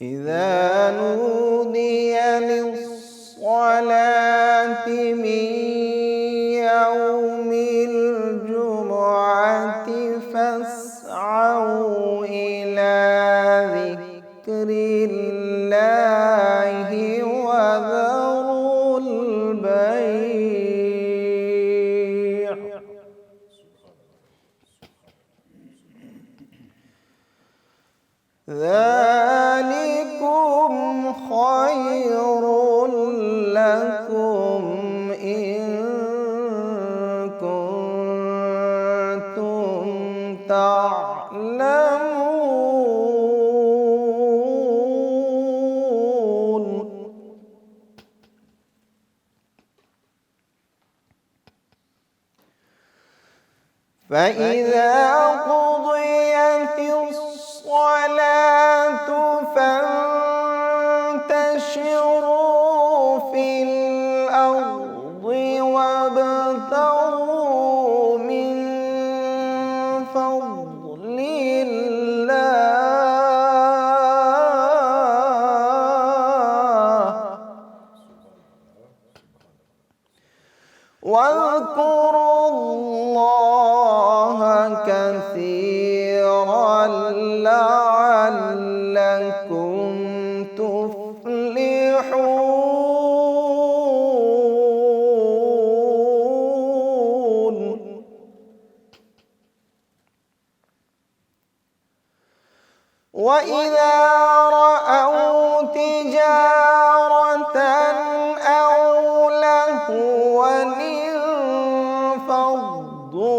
إذا نودي للصلاة من يوم الجمعة فاسعوا إلى ذكر الله وذروا البيع ذلكم خير لكم إن كنتم تعلمون. فإذا قضيت الصلاة فانتشروا في الأرض وابتغوا من فضل الله واذكروا الله كثيرا لعلكم تفلحون. وإذا رأوا تجارة أو لهوا انفضوا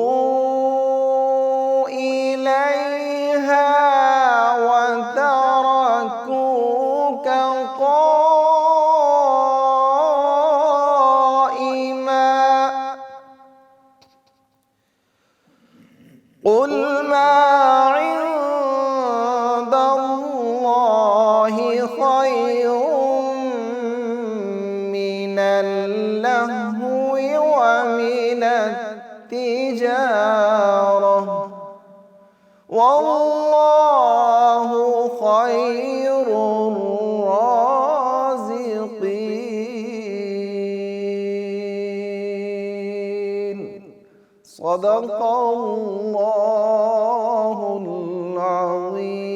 إليها وتركوك قائما. قل ما عند الله خير من اللهو ومن التجارة والله خير الرازقين. صدق الله العظيم.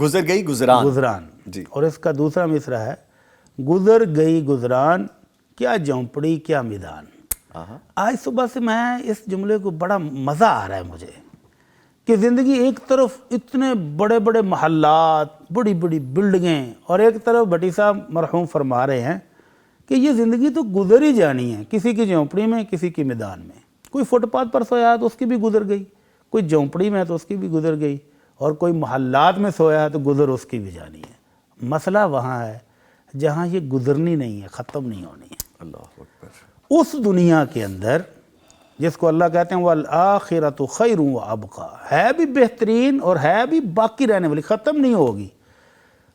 گزر گئی گزران. گزران. جی. اور اس کا دوسرا مصرع ہے گزر گئی گزران کیا جھونپڑی کیا میدان. آج صبح سے میں اس جملے کو بڑا مزہ آ رہا ہے مجھے کہ زندگی ایک طرف اتنے بڑے بڑے محلات بڑی بڑی بلڈنگیں اور ایک طرف بھٹی صاحب مرحوم فرما رہے ہیں کہ یہ زندگی تو گزر ہی جانی ہے, کسی کی جھونپڑی میں کسی کی میدان میں. کوئی فٹ پاتھ پر سویا ہے تو اس کی بھی گزر گئی, کوئی جھونپڑی میں ہے تو اس کی بھی گزر گئی, اور کوئی محلات میں سویا ہے تو گزر اس کی بھی جانی ہے. مسئلہ وہاں ہے جہاں یہ گزرنی نہیں ہے, ختم نہیں ہونی ہے. اللہ اکبر. اس دنیا کے اندر جس کو اللہ کہتے ہیں وَالْآخِرَةُ خَيْرٌ وَأَبْقَىٰ, ہے بھی بہترین اور ہے بھی باقی رہنے والی, ختم نہیں ہوگی.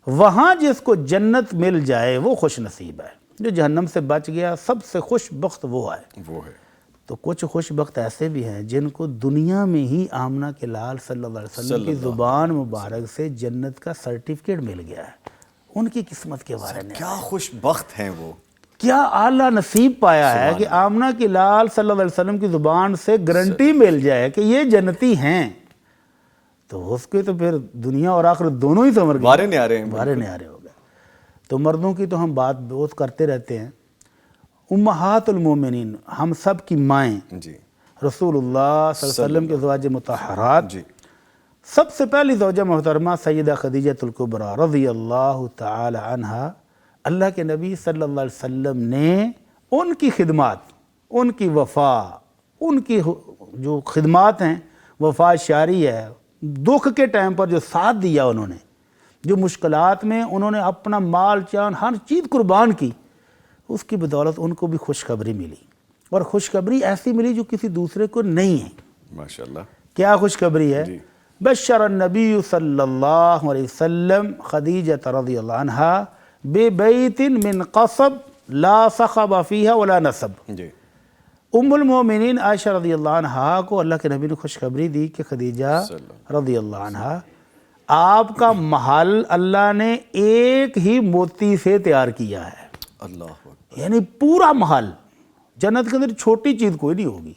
وہاں جس کو جنت مل جائے وہ خوش نصیب ہے. جو جہنم سے بچ گیا سب سے خوش بخت وہ ہے. وہ ہے. تو کچھ خوش بخت ایسے بھی ہیں جن کو دنیا میں ہی آمنہ کے لال صلی اللہ علیہ وسلم کی زبان مبارک سے جنت کا سرٹیفکیٹ مل گیا ہے. ان کی قسمت کے بارے میں کیا خوش بخت ہیں وہ, کیا اعلیٰ نصیب پایا ہے کہ آمنہ کی لال صلی اللہ علیہ وسلم کی زبان سے گارنٹی مل جائے کہ یہ جنتی ہیں. تو اس کے تو پھر دنیا اور آخرت دونوں ہی سمر گئے, بارے نیارے ہیں. بارے نیارے ہو گئے. تو مردوں کی تو ہم بات بہت کرتے رہتے ہیں. امہات المومنین, ہم سب کی مائیں, جی. رسول اللہ صلی اللہ علیہ وسلم کے ازواج مطہرات, جی. سب سے پہلی زوجہ محترمہ سیدہ خدیجہ الکبریٰ رضی اللہ تعالی عنہا. اللہ کے نبی صلی اللہ علیہ وسلم نے ان کی خدمات, ان کی وفا, ان کی جو خدمات ہیں, وفا شاری ہے, دکھ کے ٹائم پر جو ساتھ دیا انہوں نے, جو مشکلات میں انہوں نے اپنا مال جان ہر چیز قربان کی, اس کی بدولت ان کو بھی خوشخبری ملی. اور خوشخبری ایسی ملی جو کسی دوسرے کو نہیں ہے. ماشاءاللہ. کیا خوشخبری ہے؟ جی. بشر النبی صلی اللہ علیہ وسلم خدیجہ رضی اللہ عنہا بِبَيْتٍ مِّن قصب لا صخب فیہا ولا نصب. جی. ام المومنین عائشہ رضی اللہ عنہا کو اللہ کے نبی نے خوشخبری دی کہ خدیجہ رضی اللہ عنہا آپ کا محل اللہ نے ایک ہی موتی سے تیار کیا ہے. اللہ اکبر. یعنی پورا محل, جنت کے اندر چھوٹی چیز کوئی نہیں ہوگی.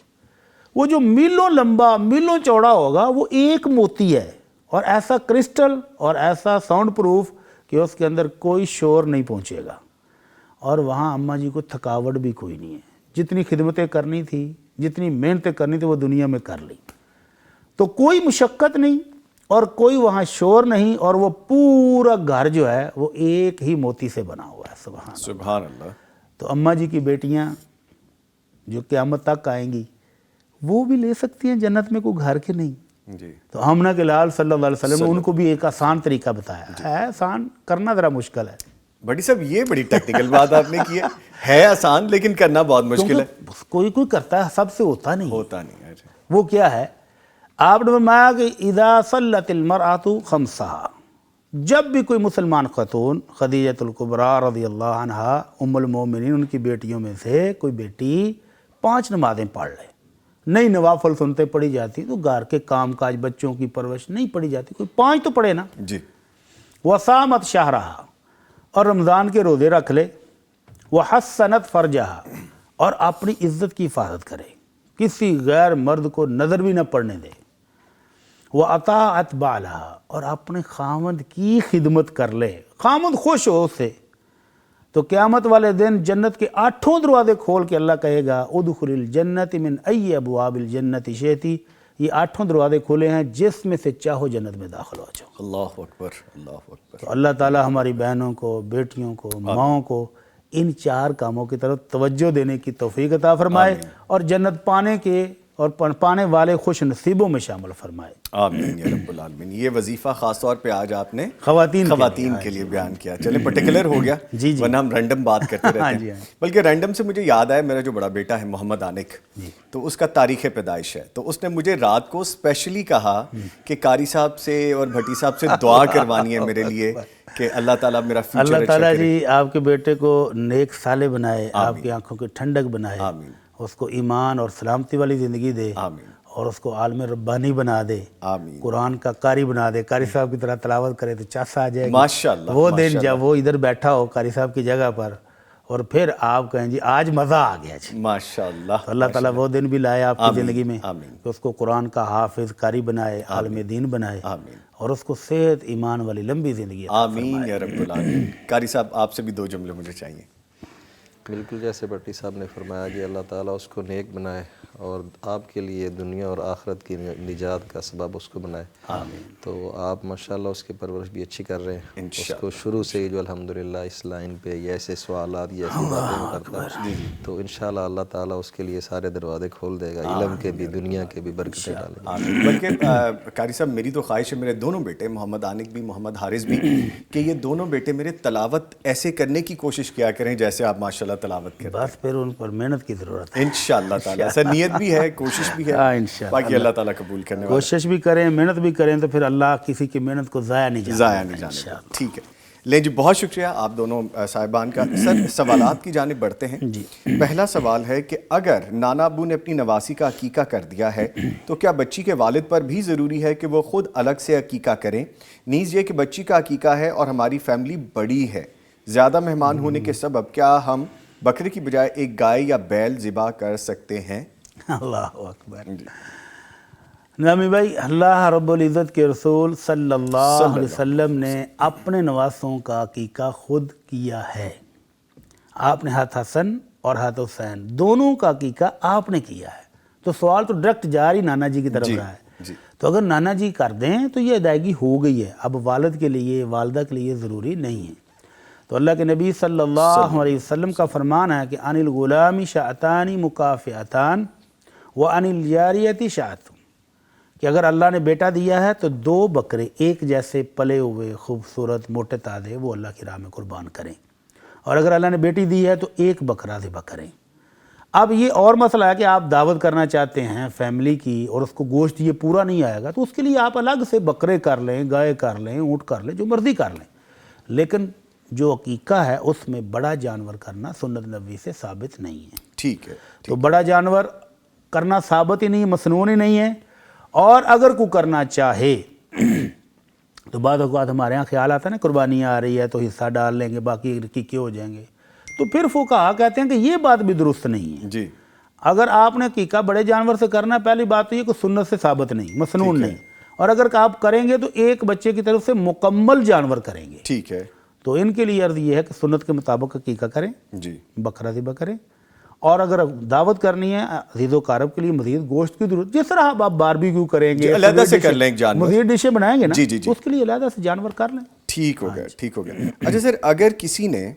وہ جو میلوں لمبا میلوں چوڑا ہوگا وہ ایک موتی ہے, اور ایسا کرسٹل اور ایسا ساؤنڈ پروف کہ اس کے اندر کوئی شور نہیں پہنچے گا. اور وہاں اماں جی کو تھکاوٹ بھی کوئی نہیں ہے. جتنی خدمتیں کرنی تھی, جتنی محنتیں کرنی تھی وہ دنیا میں کر لی. تو کوئی مشقت نہیں اور کوئی وہاں شور نہیں, اور وہ پورا گھر جو ہے وہ ایک ہی موتی سے بنا ہوا ہے. سبحان اللہ. تو اماں جی کی بیٹیاں جو قیامت تک آئیں گی وہ بھی لے سکتی ہیں جنت میں, کوئی گھر کے نہیں. جی. تو آمنہ کے لال صلی اللہ علیہ وسلم نے ان کو بھی ایک آسان طریقہ بتایا ہے. آسان کرنا ذرا مشکل ہے. بڑی صاحب یہ بڑی ٹیکنیکل بات آپ نے کی ہے آسان لیکن کرنا بہت مشکل ہے. کوئی کرتا ہے, سب سے ہوتا نہیں. ہوتا نہیں. وہ کیا ہے؟ آپ نے فرمایا کہ اذا صلت المرأۃ خمسہا, جب بھی کوئی مسلمان خاتون خدیجہ الکبریٰ رضی اللہ عنہا ام المومنین ان کی بیٹیوں میں سے کوئی بیٹی 5 نمازیں پڑھ لے, نہیں نوافل سنتے پڑھی جاتی تو گھر کے کام کاج بچوں کی پرورش نہیں پڑھی جاتی, کوئی 5 تو پڑھے نا. جی. وصامت شہرہا, اور رمضان کے روزے رکھ لے. وحسنت فرجہا, اور اپنی عزت کی حفاظت کرے, کسی غیر مرد کو نظر بھی نہ پڑنے دے. وَأَطَاعَتْ بَعْلَهَا, اور اپنے خامد کی خدمت کر لے, خامد خوش ہو اس سے. تو قیامت والے دن جنت کے 8 دروازے کھول کے اللہ کہے گا ادخل الجنت من ای ابواب الجنت شئتی, یہ 8 دروازے کھولے ہیں جس میں سے چاہو جنت میں داخل ہو جاؤ. اللہ اکبر. اللہ اکبر. تو اللہ تعالی ہماری بہنوں کو, بیٹیوں کو, ماؤں کو ان 4 کاموں کی طرف توجہ دینے کی توفیق عطا فرمائے, اور جنت پانے کے اور پانے والے خوش نصیبوں میں شامل فرمائے. آمین یا رب العالمین. یہ وظیفہ خاص طور پہ آج آپ نے خواتین کے لیے بیان کیا. چلیں پرٹیکولر ہو گیا, ورنہ ہم رینڈم بات کرتے رہتے ہیں. بلکہ رینڈم سے مجھے یاد آیا, میرا جو بڑا بیٹا ہے محمد عانق, تو اس کا تاریخ پیدائش ہے, تو اس نے مجھے رات کو اسپیشلی کہا کہ قاری صاحب سے اور بھٹی صاحب سے دعا کروانی ہے میرے لیے کہ اللہ تعالیٰ میرا فیوچر اچھا کرے. اللہ تعالیٰ جی آپ کے بیٹے کو نیک صالح بنائے, آپ کی آنکھوں کی ٹھنڈک بنائے, اس کو ایمان اور سلامتی والی زندگی دے, اور اس کو عالم ربانی بنا دے, قرآن کا قاری بنا دے. قاری صاحب کی طرح تلاوت کرے تو چاس آ جائے گی. ماشاءاللہ. وہ دن جب وہ ادھر بیٹھا ہو قاری صاحب کی جگہ پر اور پھر آپ کہیں جی آج مزہ آ گیا جی. ماشاءاللہ. تو اللہ تعالیٰ وہ دن بھی لائے آپ کی زندگی میں آمین. کہ اس کو قرآن کا حافظ قاری بنائے, عالم دین بنائے, آمین. اور اس کو صحت ایمان والی لمبی زندگی عطا آمین یا رب العالمین. قاری صاحب آپ سے بھی 2 جملے مجھے چاہیے. بالکل جیسے بٹی صاحب نے فرمایا کہ اللہ تعالیٰ اس کو نیک بنائے اور آپ کے لیے دنیا اور آخرت کی نجات کا سبب اس کو بنائے. آمین. تو آپ ماشاءاللہ اس کی پرورش بھی اچھی کر رہے ہیں. اس کو شروع سے ہی جو الحمدللہ اس لائن پہ یہ ایسے سوالات یہ ایسی باتیں کرتا ہے تو انشاءاللہ اللہ تعالیٰ اس کے لیے سارے دروازے کھول دے گا, علم کے بھی دنیا کے بھی برکتیں ڈالے گا. بلکہ قاری صاحب میری تو خواہش ہے میرے دونوں بیٹے محمد عانق بھی محمد حارث بھی کہ یہ دونوں بیٹے میرے تلاوت ایسے کرنے کی کوشش کیا کریں جیسے آپ ماشاءاللہ تلاوت کریں. بس پھر ان پر محنت کی ضرورت ہے انشاءاللہ تعالیٰ. سر نیت بھی ہے, کوشش بھی ہے, باقی اللہ تعالیٰ قبول کرنے والا. کوشش بھی کریں, محنت بھی کریں تو پھر اللہ کسی کی محنت کو ضائع نہیں جانے گا. ٹھیک ہے. لیں جی, بہت شکریہ آپ دونوں صاحبان کا. سر سوالات کی جانب بڑھتے ہیں. پہلا سوال ہے کہ اگر نانا ابو نے اپنی نواسی کا عقیقہ کر دیا ہے تو کیا بچی کے والد پر بھی ضروری ہے کہ وہ خود الگ سے عقیقہ کریں؟ نیز یہ کہ بچی کا عقیقہ ہے اور ہماری فیملی بڑی ہے, زیادہ مہمان ہونے کے سبب کیا ہم بکرے کی بجائے ایک گائے یا بیل ذبح کر سکتے ہیں؟ اللہ اکبر. نامی بھائی, اللہ رب العزت کے رسول صلی اللہ علیہ وسلم نے اپنے نواسوں کا عقیقہ خود کیا ہے. آپ نے ہاتھ حسن اور ہاتھ حسین دونوں کا عقیقہ آپ نے کیا ہے. تو سوال تو ڈائریکٹ جاری نانا جی کی طرف رہا ہے. تو اگر نانا جی کر دیں تو یہ ادائیگی ہو گئی ہے, اب والد کے لیے والدہ کے لیے ضروری نہیں ہے. تو اللہ کے نبی صلی اللہ علیہ وسلم کا فرمان ہے کہ عن الغلام شاۃان مکافئتان وعن الجاریۃ شاۃ, کہ اگر اللہ نے بیٹا دیا ہے تو 2 بکرے ایک جیسے پلے ہوئے خوبصورت موٹے تازے وہ اللہ کی راہ میں قربان کریں, اور اگر اللہ نے بیٹی دی ہے تو 1 بکرا ذبح کریں. اب یہ اور مسئلہ ہے کہ آپ دعوت کرنا چاہتے ہیں فیملی کی اور اس کو گوشت یہ پورا نہیں آئے گا تو اس کے لیے آپ الگ سے بکرے کر لیں, گائے کر لیں, اونٹ کر لیں, جو مرضی کر لیں. لیکن جو عقیقہ ہے اس میں بڑا جانور کرنا سنت نبوی سے ثابت نہیں ہے. ٹھیک ہے. تو بڑا جانور کرنا ثابت ہی نہیں, مسنون ہی نہیں ہے. اور اگر کوئی کرنا چاہے تو بعض اوقات ہمارے ہاں خیال آتا ہے نا قربانی آ رہی ہے تو حصہ ڈال لیں گے باقی عقیقے ہو جائیں گے, تو پھر فقہا کہتے ہیں کہ یہ بات بھی درست نہیں ہے. جی, اگر آپ نے عقیقہ بڑے جانور سے کرنا ہے, پہلی بات تو یہ کہ سنت سے ثابت نہیں, مسنون نہیں, اور اگر آپ کریں گے تو ایک بچے کی طرف سے مکمل جانور کریں گے. ٹھیک ہے. تو ان کے لیے عرض یہ ہے کہ سنت کے مطابق عقیقہ کریں, جی, بکرا ذبح کریں, اور اگر دعوت کرنی ہے عزیز و اقارب کے لیے مزید گوشت کی ضرورت, جس طرح آپ باربیکیو کریں گے علیحدہ سے کر لیں جانور, مزید ڈشیں بنائیں گے نا, جی اس کے لیے علیحدہ سے جانور کر لیں. ٹھیک ہو گیا, ٹھیک ہو گیا. اچھا سر, اگر کسی نے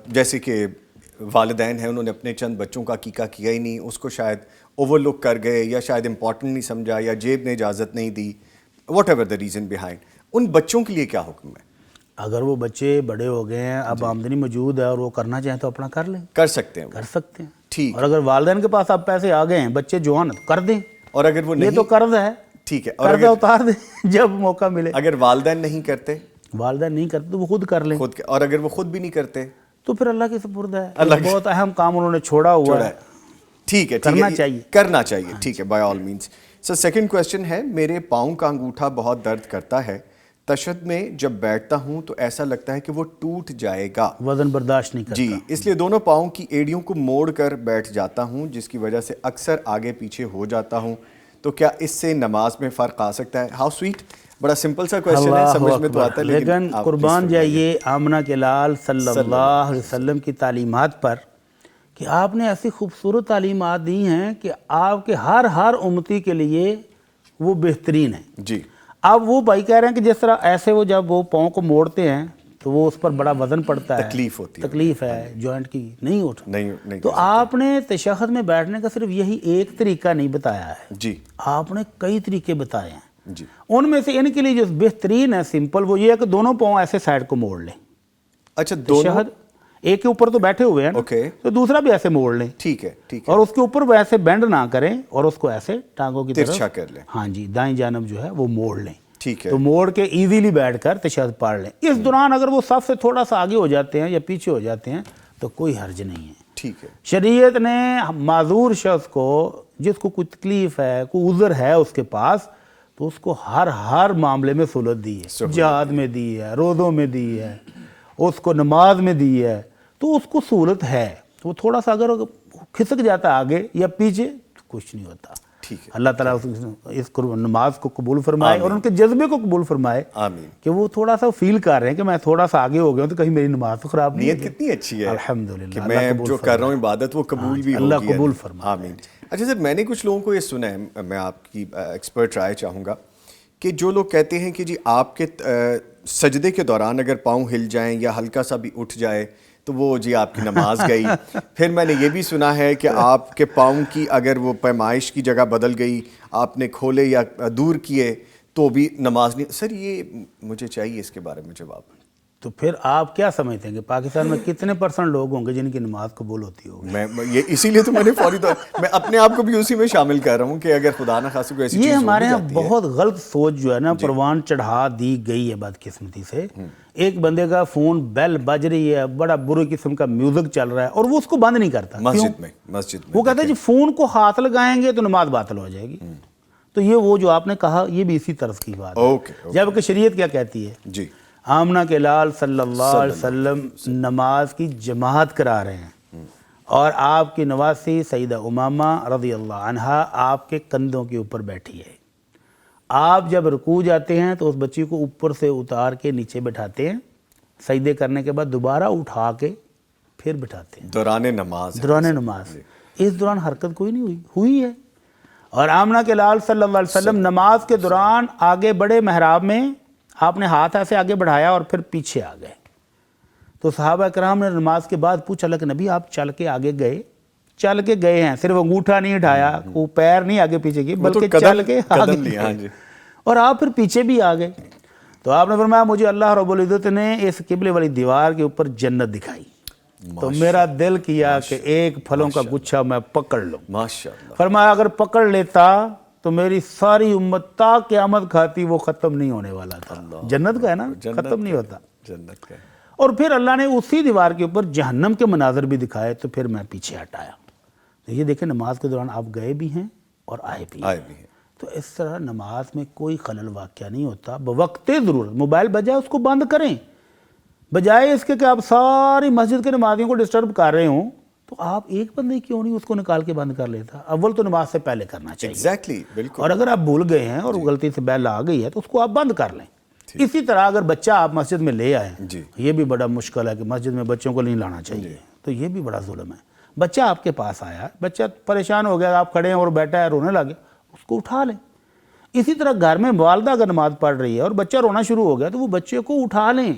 جیسے کہ والدین ہیں انہوں نے اپنے چند بچوں کا عقیقہ کیا ہی نہیں, اس کو شاید اوور لک کر گئے یا شاید امپورٹنٹ نہیں سمجھا یا جیب نے اجازت نہیں دی, whatever the reason behind, ان بچوں کے لیے کیا حکم ہے؟ اگر وہ بچے بڑے ہو گئے ہیں, اب آمدنی موجود ہے اور وہ کرنا چاہیں تو اپنا کر لیں, کر سکتے ہیں, کر سکتے ہیں. ٹھیک. اور اگر والدین کے پاس اب پیسے آ گئے ہیں, بچے جوان تو کر دیں, اور اگر وہ نہیں, یہ تو قرض ہے, ٹھیک ہے, اور قرض اتار دیں جب موقع ملے. اگر والدین نہیں کرتے, والدین نہیں کرتے تو وہ خود کر لیں, اور اگر وہ خود بھی نہیں کرتے تو پھر اللہ کے سپرد ہے. بہت اہم کام انہوں نے چھوڑا ہوا ہے, ٹھیک ہے, کرنا چاہیے, کرنا چاہیے. ٹھیک ہے, by all means. Sir second question ہے, میرے پاؤں کا انگوٹھا بہت درد کرتا ہے, تشہد میں جب بیٹھتا ہوں تو ایسا لگتا ہے کہ وہ ٹوٹ جائے گا, وزن برداشت نہیں کرتا. جی, اس لیے دونوں پاؤں کی ایڑیوں کو موڑ کر بیٹھ جاتا ہوں جس کی وجہ سے اکثر آگے پیچھے ہو جاتا ہوں, تو کیا اس سے نماز میں فرق آ سکتا ہے؟ ہاؤ سویٹ, بڑا سمپل سا کویسچن ہے, سمجھ میں تو آتا ہے, لیکن قربان جائیے آمنہ کے لال صلی اللہ علیہ وسلم کی تعلیمات پر کہ آپ نے ایسی خوبصورت تعلیمات دی ہیں کہ آپ کے ہر امتی کے لیے وہ بہترین ہیں. جی, اب وہ بھائی کہہ رہے ہیں کہ جس طرح ایسے وہ جب وہ پاؤں کو موڑتے ہیں تو وہ اس پر بڑا وزن پڑتا ہے, تکلیف ہوتی ہے, تکلیف ہے, جوائنٹ کی نہیں اٹھ نہیں. تو آپ نے تشہد میں بیٹھنے کا صرف یہی ایک طریقہ نہیں بتایا ہے, جی, آپ نے کئی طریقے بتائے ہیں. جی, ان میں سے ان کے لیے جو بہترین ہے سمپل وہ یہ ہے کہ دونوں پاؤں ایسے سائڈ کو موڑ لیں. اچھا, دونوں ایک کے اوپر تو بیٹھے ہوئے ہیں تو دوسرا بھی ایسے موڑ لیں. ٹھیک ہے, ٹھیک ہے, اور اس کے اوپر وہ ایسے بینڈ نہ کریں اور اس کو ایسے ٹانگوں کی طرف ترچھا کر لیں. ہاں جی, دائیں جانب جو ہے وہ موڑ لیں. ٹھیک ہے, تو موڑ کے ایزیلی بیٹھ کر تشہد پڑھ لیں. اس دوران اگر وہ صف سے تھوڑا سا آگے ہو جاتے ہیں یا پیچھے ہو جاتے ہیں تو کوئی حرج نہیں ہے. ٹھیک ہے. شریعت نے معذور شخص کو جس کو کوئی تکلیف ہے, کوئی عذر ہے اس کے پاس, تو اس کو ہر معاملے میں سہولت دی ہے. جہاد میں دی ہے, روزوں میں دی ہے, اس کو نماز میں دی ہے. تو اس کو سہولت ہے. وہ تھوڑا سا اگر کھسک جاتا ہے آگے یا پیچھے تو کچھ نہیں ہوتا. ٹھیک ہے. اللہ تعالیٰ اس نماز کو قبول فرمائے اور ان کے جذبے کو قبول فرمائے آمین. کہ وہ تھوڑا سا فیل کر رہے ہیں کہ میں تھوڑا سا آگے ہو گیا ہوں تو کہیں میری نماز تو خراب نہیں. نیت کتنی اچھی ہے الحمدللہ کہ میں جو کر رہا ہوں عبادت وہ قبول بھی ہوگی. اللہ قبول فرمائے. آمین. اچھا سر، میں نے کچھ لوگوں کو یہ سنا ہے، میں آپ کی ایکسپرٹ رائے چاہوں گا کہ جو لوگ کہتے ہیں کہ جی آپ کے سجدے کے دوران اگر پاؤں ہل جائیں یا ہلکا سا بھی اٹھ جائے تو وہ جی آپ کی نماز گئی. پھر میں نے یہ بھی سنا ہے کہ آپ کے پاؤں کی اگر وہ پیمائش کی جگہ بدل گئی، آپ نے کھولے یا دور کیے تو بھی نماز نہیں. سر یہ مجھے چاہیے اس کے بارے میں جواب. تو پھر آپ کیا سمجھتے ہیں کہ پاکستان میں کتنے % لوگ ہوں گے جن کی نماز قبول ہوتی ہوگی؟ میں یہ اسی لیے تو میں نے فوری طور میں اپنے آپ کو بھی اسی میں شامل کر رہا ہوں کہ اگر خدا نہ خاصہ کوئی ایسی چیز یہ ہمارے ہو یہاں جاتی ہے. بہت غلط سوچ جو ہے نا پروان چڑھا دی گئی ہے بدقسمتی سے. ایک بندے کا فون بیل بج رہی ہے، بڑا برے قسم کا میوزک چل رہا ہے اور وہ اس کو بند نہیں کرتا. مسجد میں وہ کہتا ہے جی فون کو ہاتھ لگائیں گے تو نماز باطل ہو جائے گی. تو یہ وہ جو آپ نے کہا یہ بھی اسی طرز کی بات ہے. جبکہ شریعت کیا کہتی ہے؟ جی آمنہ کے لال صلی اللہ علیہ وسلم نماز کی جماعت کرا رہے ہیں اور آپ کی نواسی سیدہ امامہ رضی اللہ عنہا آپ کے کندھوں کے اوپر بیٹھی ہے. آپ جب رکوع جاتے ہیں تو اس بچی کو اوپر سے اتار کے نیچے بٹھاتے ہیں، سجدے کرنے کے بعد دوبارہ اٹھا کے پھر بٹھاتے ہیں دوران نماز. اس دوران حرکت کوئی نہیں ہوئی ہے. اور آمنہ کے لال صلی اللہ علیہ وسلم نماز کے دوران آگے بڑے محراب میں، آپ نے ہاتھ ایسے آگے بڑھایا اور پھر پیچھے آ گئے. تو صحابہ کرام نے نماز کے بعد پوچھا کہ نبی آپ چل کے آگے گئے؟ چل کے گئے ہیں، صرف انگوٹھا نہیں اٹھایا، وہ پیر نہیں آگے پیچھے کیے بلکہ چل کے آگے گئے اور آپ پھر پیچھے بھی آ گئے. تو آپ نے فرمایا مجھے اللہ رب العزت نے اس قبلے والی دیوار کے اوپر جنت دکھائی تو میرا دل کیا کہ ایک پھلوں کا گچھا میں پکڑ لوں. ماشاءاللہ. فرمایا اگر پکڑ لیتا تو میری ساری امت تا قیامت کھاتی وہ ختم نہیں ہونے والا تھا. جنت کا ہے نا، ختم نہیں ہوتا. جنت کا. اور پھر اللہ نے اسی دیوار کے اوپر جہنم کے مناظر بھی دکھائے تو پھر میں پیچھے ہٹایا. تو یہ دیکھیں نماز کے دوران آپ گئے بھی ہیں اور آئے بھی ہیں. تو اس طرح نماز میں کوئی خلل واقعہ نہیں ہوتا. بوقت ضرورت موبائل بجائے اس کو بند کریں، بجائے اس کے کہ آپ ساری مسجد کے نمازیوں کو ڈسٹرب کر رہے ہوں تو آپ ایک بندے کیوں نہیں اس کو نکال کے بند کر لیتا؟ اول تو نماز سے پہلے کرنا چاہیے. ایگزیکٹلی، بالکل. اور اگر آپ بھول گئے ہیں اور غلطی سے بیل آ گئی ہے تو اس کو آپ بند کر لیں. اسی طرح اگر بچہ آپ مسجد میں لے آئیں، یہ بھی بڑا مشکل ہے کہ مسجد میں بچوں کو نہیں لانا چاہیے، تو یہ بھی بڑا ظلم ہے. بچہ آپ کے پاس آیا، بچہ پریشان ہو گیا، آپ کھڑے ہیں اور بیٹھا ہے رونے لگے، اس کو اٹھا لیں. اسی طرح گھر میں والدہ اگر نماز پڑھ رہی ہے اور بچہ رونا شروع ہو گیا تو وہ بچے کو اٹھا لیں،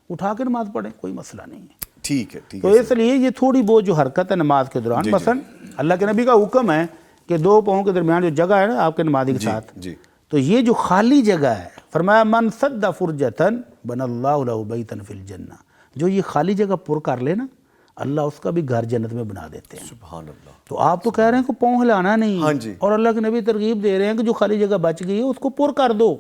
اٹھا کے نماز پڑھیں، کوئی مسئلہ نہیں ہے. ٹھیک ہے. تو اس لیے یہ تھوڑی بہت جو حرکت ہے نماز کے دوران، مثلا اللہ کے نبی کا حکم ہے کہ دو پاؤں کے درمیان جو جگہ ہے نا آپ کے نمازی کے ساتھ، تو یہ جو خالی جگہ ہے، فرمایا من سد فرجتن بن اللہ له بیتا فی الجنہ، جو یہ خالی جگہ پر کر لے نا اللہ اس کا بھی گھر جنت میں بنا دیتے ہیں. سبحان اللہ. تو آپ تو کہہ رہے ہیں کہ پاؤں ہلانا نہیں، اور اللہ کے نبی ترغیب دے رہے ہیں کہ جو خالی جگہ بچ گئی ہے اس کو پر کر دو.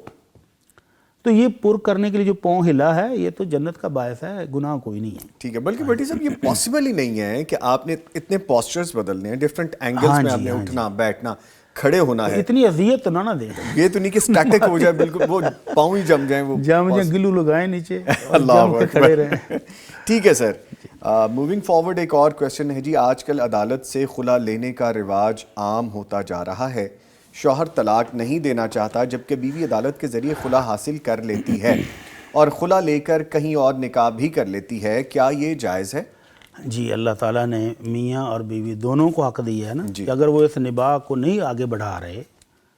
تو یہ پر کرنے کے لیے جو پاؤں ہلا ہے یہ تو جنت کا باعث ہے، گناہ کوئی نہیں ہے. ٹھیک ہے. بلکہ بھٹی صاحب یہ پاسبل ہی نہیں ہے کہ آپ نے اتنے پوسچرز بدلنے ہیں، ڈفرینٹ اینگلز میں آپ نے اٹھنا بیٹھنا کھڑے ہونا ہے. اتنی اذیت تو نہ دیں، یہ تو نہیں کہ سٹیٹک ہو جائے بالکل، وہ پاؤں ہی جم جائیں، وہ گلو لگائیں نیچے اللہ کے کھڑے رہیں. ٹھیک ہے سر. موونگ فارورڈ ایک اور کویسچن ہے جی. آج کل عدالت سے خلا لینے کا رواج عام ہوتا جا رہا ہے. شوہر طلاق نہیں دینا چاہتا جبکہ بیوی عدالت کے ذریعے خلا حاصل کر لیتی ہے اور خلا لے کر کہیں اور نکاح بھی کر لیتی ہے، کیا یہ جائز ہے؟ جی اللہ تعالیٰ نے میاں اور بیوی دونوں کو حق دیا ہے نا کہ اگر وہ اس نباہ کو نہیں آگے بڑھا رہے،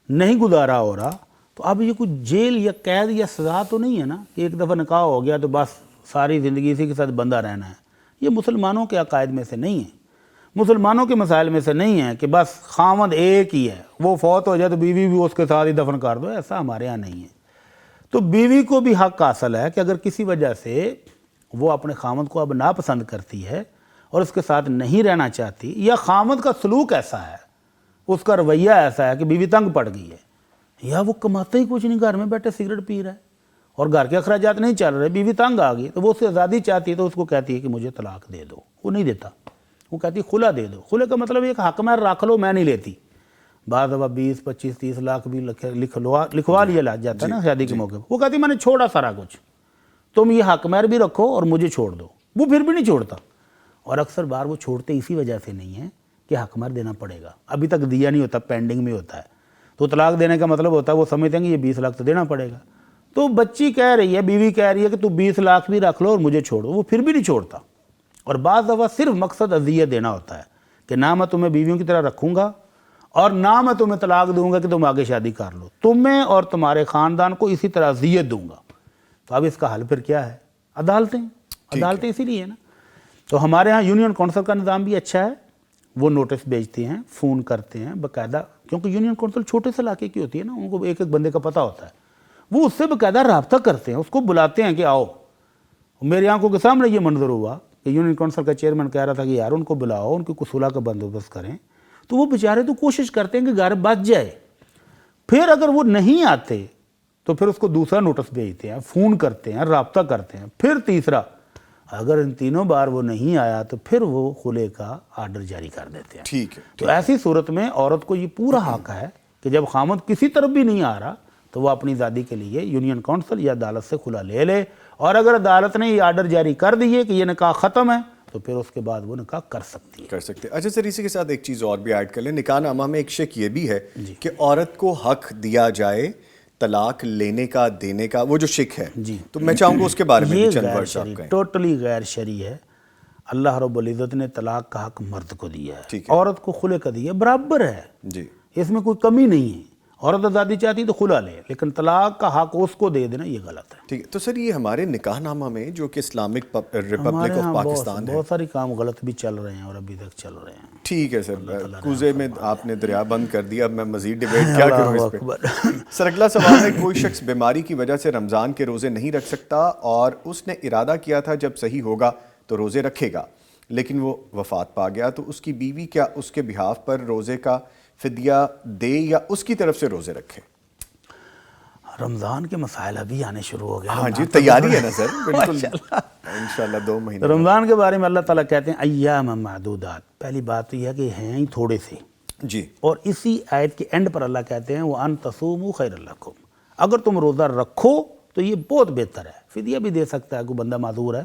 نہیں گزارا ہو رہا، تو اب یہ کچھ جیل یا قید یا سزا تو نہیں ہے نا کہ ایک دفعہ نکاح ہو گیا تو بس ساری زندگی اسی کے ساتھ بندہ رہنا ہے. یہ مسلمانوں کے عقائد میں سے نہیں ہے، مسلمانوں کے مسائل میں سے نہیں ہے کہ بس خاوند ایک ہی ہے، وہ فوت ہو جائے تو بیوی بھی اس کے ساتھ ہی دفن کر دو. ایسا ہمارے ہاں نہیں ہے. تو بیوی کو بھی حق حاصل ہے کہ اگر کسی وجہ سے وہ اپنے خاوند کو اب ناپسند کرتی ہے اور اس کے ساتھ نہیں رہنا چاہتی، یا خاوند کا سلوک ایسا ہے، اس کا رویہ ایسا ہے کہ بیوی تنگ پڑ گئی ہے، یا وہ کماتا ہی کچھ نہیں، گھر میں بیٹھے سگریٹ پی رہا ہے اور گھر کے اخراجات نہیں چل رہے، بیوی تنگ آ گئی، تو وہ اس سے آزادی چاہتی ہے تو اس کو کہتی ہے کہ مجھے طلاق دے دو. وہ نہیں دیتا، وہ کہتی ہے خلا دے دو. خلے کا مطلب ایک حق میں رکھ لو، میں نہیں لیتی. بعض دفعہ 20 25 30 لاکھ بھی لکھوا لیا جاتا ہے نا شادی کے موقع پہ. وہ کہتی میں نے چھوڑا سارا کچھ، تم یہ حق مہر بھی رکھو اور مجھے چھوڑ دو. وہ پھر بھی نہیں چھوڑتا، اور اکثر بار وہ چھوڑتے اسی وجہ سے نہیں ہیں کہ حق مہر دینا پڑے گا، ابھی تک دیا نہیں ہوتا، پینڈنگ میں ہوتا ہے، تو طلاق دینے کا مطلب ہوتا ہے وہ سمجھتے ہیں کہ یہ 20 لاکھ تو دینا پڑے گا، تو بچی کہہ رہی ہے، بیوی کہہ رہی ہے کہ تو 20 لاکھ بھی رکھ لو اور مجھے چھوڑو، وہ پھر بھی نہیں چھوڑتا، اور بعض دفعہ صرف مقصد اذیت دینا ہوتا ہے کہ نہ میں تمہیں بیویوں کی طرح رکھوں گا اور نہ میں تمہیں طلاق دوں گا کہ تم آگے شادی کر لو، تمہیں اور تمہارے خاندان کو اسی طرح اذیت دوں گا۔ تو اب اس کا حل پھر کیا ہے؟ عدالتیں اسی لیے ہے نا۔ تو ہمارے ہاں یونین کونسل کا نظام بھی اچھا ہے، وہ نوٹس بھیجتے ہیں، فون کرتے ہیں باقاعدہ، کیونکہ یونین کونسل چھوٹے سے علاقے کی ہوتی ہے نا، ان کو ایک ایک بندے کا پتہ ہوتا ہے، وہ اس سے باقاعدہ رابطہ کرتے ہیں، اس کو بلاتے ہیں کہ آؤ۔ میری آنکھوں کے سامنے یہ منظر ہوا کہ یونین کونسل کا چیئرمین کہہ رہا تھا کہ یار ان کو بلاؤ، ان کی صلح کا بندوبست کریں، تو وہ بیچارے تو کوشش کرتے ہیں کہ گھر بچ جائے، پھر اگر وہ نہیں آتے تو پھر اس کو دوسرا نوٹس بھیجتے ہیں، فون کرتے ہیں، رابطہ کرتے ہیں، پھر تیسرا، اگر ان تینوں بار وہ نہیں آیا تو پھر وہ خلع کا آرڈر جاری کر دیتے ہیں۔ ٹھیک ہے۔ تو ایسی صورت میں عورت کو یہ پورا حق ہے کہ جب خامد کسی طرف بھی نہیں آ رہا تو وہ اپنی ذاتی کے لیے یونین کونسل یا عدالت سے خلع لے لے، اور اگر عدالت نے یہ آرڈر جاری کر دیے کہ یہ نکاح ختم ہے تو پھر اس کے بعد وہ نکاح کر سکتی ہے۔ اچھا سر، اسی کے ساتھ ایک چیز اور بھی ایڈ کر لیں، نکاح نامہ میں ایک شک یہ بھی ہے کہ عورت کو حق دیا جائے طلاق لینے کا، دینے کا، وہ جو شک ہے، تو میں چاہوں گا اس کے بارے میں بھی چند ورڈز آپ کہیں۔ ٹوٹلی غیر شرعی ہے، اللہ رب العزت نے طلاق کا حق مرد کو دیا ہے، عورت کو خلع کا دیا، برابر ہے، اس میں کوئی کمی نہیں ہے، عورت آزادی چاہتی تو خلع لے، لیکن طلاق کا حق اس کو دے دینا یہ غلط ہے۔ ٹھیک ہے، تو سر یہ ہمارے نکاح نامہ میں جو کہ اسلامک ریپبلک آف پاکستان ہے، بہت ساری کام غلط بھی چل رہے ہیں اور ابھی تک چل رہے ہیں۔ ٹھیک ہے سر، کوزے میں آپ نے دریا بند کر دیا، اب میں مزید ڈیبیٹ کیا کروں اس پہ۔ سر اگلا سوال ہے، کوئی شخص بیماری کی وجہ سے رمضان کے روزے نہیں رکھ سکتا اور اس نے ارادہ کیا تھا جب صحیح ہوگا تو روزے رکھے گا، لیکن وہ وفات پا گیا، تو اس کی بیوی کیا اس کے بہاف پر روزے کا فدیہ دے یا اس کی طرف سے روزے رکھے؟ رمضان کے مسائل ابھی آنے شروع ہو گئے۔ ہاں جی، تیاری ہے نا سر؟ بالکل انشاءاللہ 2 مہینے۔ رمضان کے بارے میں اللہ تعالیٰ کہتے ہیں ایام معدودات، پہلی بات تو یہ ہے کہ ہیں ہی تھوڑے سے جی، اور اسی آیت کے اینڈ پر اللہ کہتے ہیں وَأَن تَصُومُوا خَيْرٌ لَكُمْ، اگر تم روزہ رکھو تو یہ بہت بہتر ہے۔ فدیہ بھی دے سکتا ہے، کوئی بندہ معذور ہے،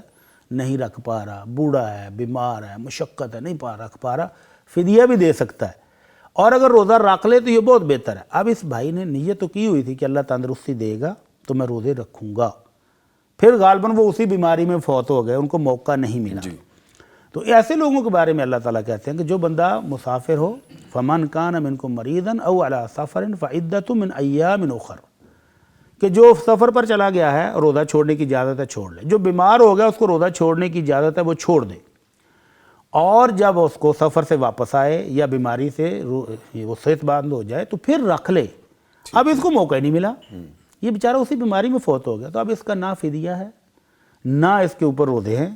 نہیں رکھ پا رہا، بوڑھا ہے، بیمار ہے، مشقت ہے، نہیں رکھ پا رہا، فدیہ بھی دے سکتا ہے، اور اگر روزہ رکھ لے تو یہ بہت بہتر ہے۔ اب اس بھائی نے نیت تو کی ہوئی تھی کہ اللہ تندرستی دے گا تو میں روزے رکھوں گا، پھر غالباً وہ اسی بیماری میں فوت ہو گئے، ان کو موقع نہیں ملا، تو ایسے لوگوں کے بارے میں اللہ تعالیٰ کہتے ہیں کہ جو بندہ مسافر ہو، فَمَنْ كَانَ مِنْكُمْ مَرِيضًا أَوْ عَلَىٰ سَفَرٍ فَعِدَّةٌ مِنْ أَيَّامٍ أُخَرَ، کہ جو سفر پر چلا گیا ہے روزہ چھوڑنے کی اجازت ہے چھوڑ لے، جو بیمار ہو گیا اس کو روزہ چھوڑنے کی اجازت ہے وہ چھوڑ دے، اور جب اس کو سفر سے واپس آئے یا بیماری سے وہ صحت مند ہو جائے تو پھر رکھ لے۔ اب اس کو موقع ہی نہیں ملا، یہ بیچارہ اسی بیماری میں فوت ہو گیا، تو اب اس کا نہ فدیہ ہے نہ اس کے اوپر روزے ہیں،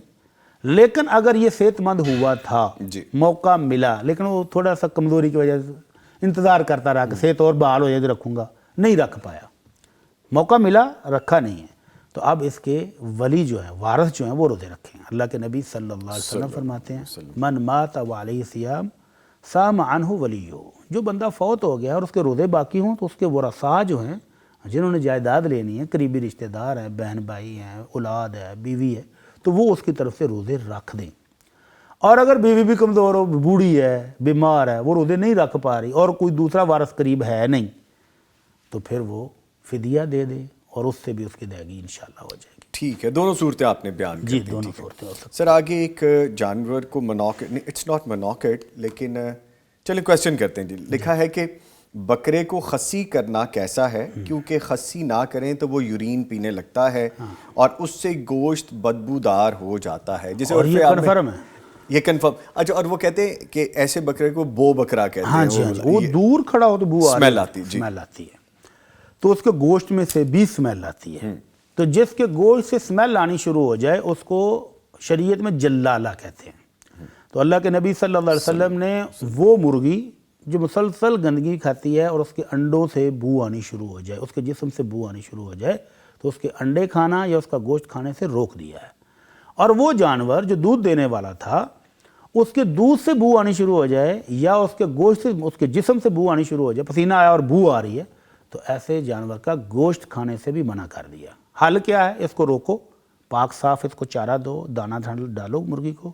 لیکن اگر یہ صحت مند ہوا تھا، موقع ملا، لیکن وہ تھوڑا سا کمزوری کی وجہ سے انتظار کرتا رہا کہ صحت اور بحال ہو جائے تو رکھوں گا، نہیں رکھ پایا، موقع ملا رکھا نہیں ہے، تو اب اس کے ولی جو ہیں، وارث جو ہیں، وہ روزے رکھیں۔ اللہ کے نبی صلی اللہ علیہ وسلم فرماتے ہیں من مات وعلیہ صیام صام عنہ ولیہ، جو بندہ فوت ہو گیا اور اس کے روزے باقی ہوں تو اس کے ورثاء جو ہیں، جنہوں نے جائیداد لینی ہے، قریبی رشتہ دار ہیں، بہن بھائی ہیں، اولاد ہے، بیوی ہے، تو وہ اس کی طرف سے روزے رکھ دیں، اور اگر بیوی بھی کمزور ہو، بوڑھی ہے، بیمار ہے، وہ روزے نہیں رکھ پا رہی اور کوئی دوسرا وارث قریب ہے نہیں، تو پھر وہ فدیہ دے دے اور اس سے بھی اس کی ادائیگی انشاءاللہ ہو جائے گی۔ ٹھیک ہے، دونوں صورتیں آپ نے بیان کر دی۔ جی، دونوں صورتیں ہو سکتی۔ سر آگے ایک جانور کو مناکٹ، اٹس ناٹ مناکٹ، لیکن چلیں کویسچن کرتے ہیں جی۔ لکھا ہے کہ بکرے کو خصی کرنا کیسا ہے، کیونکہ خصی نہ کریں تو وہ یورین پینے لگتا ہے اور اس سے گوشت بدبودار ہو جاتا ہے، جسے اور یہ کنفرم ہے، یہ کنفرم۔ اچھا، اور وہ کہتے ہیں کہ ایسے بکرے کو بو بکرا کہتے ہیں، ہاں جی، وہ دور کھڑا ہو تو بو اسمیل آتی ہے، اسمیل آتی ہے، تو اس کے گوشت میں سے بھی اسمیل آتی ہے، تو جس کے گوشت سے اسمیل آنی شروع ہو جائے اس کو شریعت میں جلالہ کہتے ہیں۔ تو اللہ کے نبی صلی اللہ علیہ وسلم نے وہ مرغی جو مسلسل گندگی کھاتی ہے اور اس کے انڈوں سے بو آنی شروع ہو جائے، اس کے جسم سے بو آنی شروع ہو جائے، تو اس کے انڈے کھانا یا اس کا گوشت کھانے سے روک دیا ہے، اور وہ جانور جو دودھ دینے والا تھا اس کے دودھ سے بو آنی شروع ہو جائے یا اس کے گوشت سے، اس کے جسم سے بو آنی شروع ہو جائے، پسینہ آیا اور بو آ رہی ہے، تو ایسے جانور کا گوشت کھانے سے بھی منع کر دیا۔ حل کیا ہے؟ اس کو روکو، پاک صاف اس کو چارہ دو، دانہ ڈالو مرغی کو،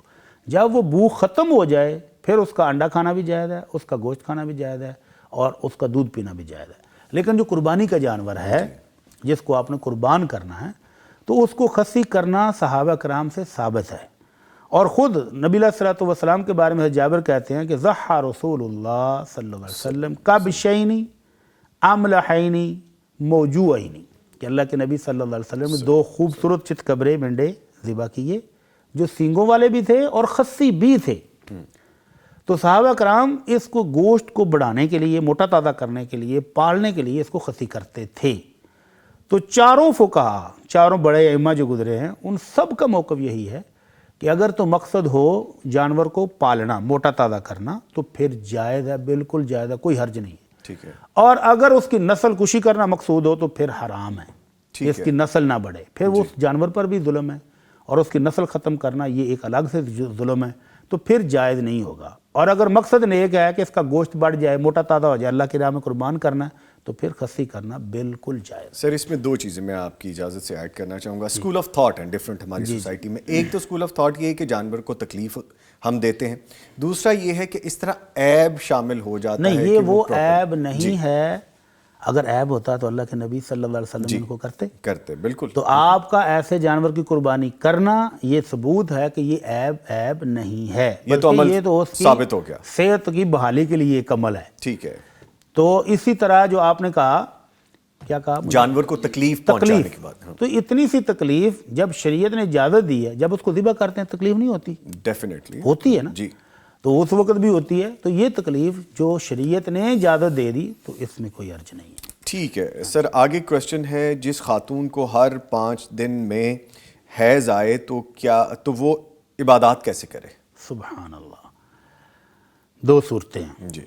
جب وہ بو ختم ہو جائے پھر اس کا انڈا کھانا بھی جائز ہے، اس کا گوشت کھانا بھی جائز ہے، اور اس کا دودھ پینا بھی جائز ہے۔ لیکن جو قربانی کا جانور ہے جس کو آپ نے قربان کرنا ہے تو اس کو خصی کرنا صحابہ کرام سے ثابت ہے، اور خود نبی علیہ الصلوۃ والسلام کے بارے میں جابر کہتے ہیں کہ ضحى رسول اللہ صلی اللہ علیہ وسلم کبشین املحین موجوعین، کہ اللہ کے نبی صلی اللہ علیہ وسلم نے 2 خوبصورت چتکبرے مینڈے ذبح کیے جو سینگوں والے بھی تھے اور خصی بھی تھے۔ تو صحابہ کرام اس کو گوشت کو بڑھانے کے لیے، موٹا تازہ کرنے کے لیے، پالنے کے لیے اس کو خصی کرتے تھے۔ تو چاروں فقہا، چاروں بڑے ائمہ جو گزرے ہیں، ان سب کا موقف یہی ہے کہ اگر تو مقصد ہو جانور کو پالنا، موٹا تازہ کرنا، تو پھر جائز ہے، بالکل جائز ہے، کوئی حرج نہیں ہے۔ ٹھیک ہے، اور اگر اس کی نسل کشی کرنا مقصود ہو تو پھر حرام ہے، اس کی نسل نہ بڑھے، پھر وہ اس جانور پر بھی ظلم ہے، اور اس کی نسل ختم کرنا یہ ایک الگ سے ظلم ہے، تو پھر جائز نہیں ہوگا۔ اور اگر مقصد نیک ہے کہ اس کا گوشت بڑھ جائے، موٹا تازہ ہو جائے، اللہ کی راہ میں قربان کرنا ہے، تو پھر خصی کرنا بالکل جائز۔ سر اس میں 2 چیزیں میں آپ کی اجازت سے ایڈ کرنا چاہوں گا۔ اسکول آف تھاٹ ہیں ڈفرینٹ ہماری سوسائٹی میں۔ ایک تو اسکول آف تھاٹ یہ ہے کہ جانور کو تکلیف ہم دیتے ہیں، دوسرا یہ ہے کہ اس طرح عیب شامل ہو جاتا ہے۔ نہیں، یہ وہ عیب نہیں ہے، اگر عیب ہوتا تو اللہ کے نبی صلی اللہ علیہ وسلم ان کو کرتے بالکل۔ تو آپ کا ایسے جانور کی قربانی کرنا یہ ثبوت ہے کہ یہ عیب نہیں ہے، یہ تو عمل یہ تو اس کی ثابت ہو گیا، صحت کی بحالی کے لیے ایک عمل ہے۔ ٹھیک ہے۔ تو اسی طرح جو آپ نے کہا، کیا کہا؟ جانور کو تکلیف پہنچانے کی بات۔ تو اتنی سی تکلیف جب شریعت نے اجازت دی ہے، جب اس کو ذبح کرتے ہیں تکلیف نہیں ہوتی؟ ڈیفینیٹلی ہوتی ہے نا، جی۔ تو اس وقت بھی ہوتی ہے۔ تو یہ تکلیف جو شریعت نے اجازت دے دی تو اس میں کوئی حرج نہیں ہے۔ ٹھیک ہے سر، آگے کویسچن ہے، جس خاتون کو ہر 5 دن میں حیض آئے تو وہ عبادات کیسے کرے؟ سبحان اللہ، 2 صورتیں ہیں جی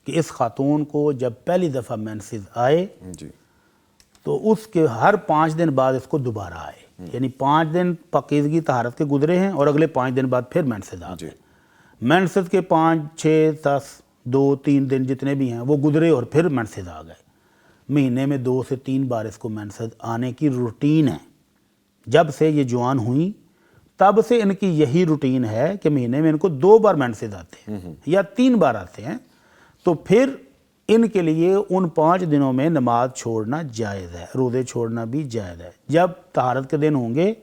کہ اس خاتون کو جب پہلی دفعہ مینسز آئے جی تو اس کے ہر 5 دن بعد اس کو دوبارہ آئے، یعنی 5 دن پاکیزگی طہارت کے گزرے ہیں اور اگلے 5 دن بعد پھر مینسز آ گئے۔ مینسز کے 5 6 10 2 3 دن جتنے بھی ہیں وہ گزرے اور پھر مینسز آ گئے۔ مہینے میں 2 سے 3 بار اس کو مینسز آنے کی روٹین ہے۔ جب سے یہ جوان ہوئیں تب سے ان کی یہی روٹین ہے کہ مہینے میں ان کو 2 بار مینسز آتے ہیں یا 3 بار آتے ہیں، تو پھر ان کے لیے ان 5 دنوں میں نماز چھوڑنا جائز ہے، روزے چھوڑنا بھی جائز ہے۔ جب طہارت کے دن ہوں گے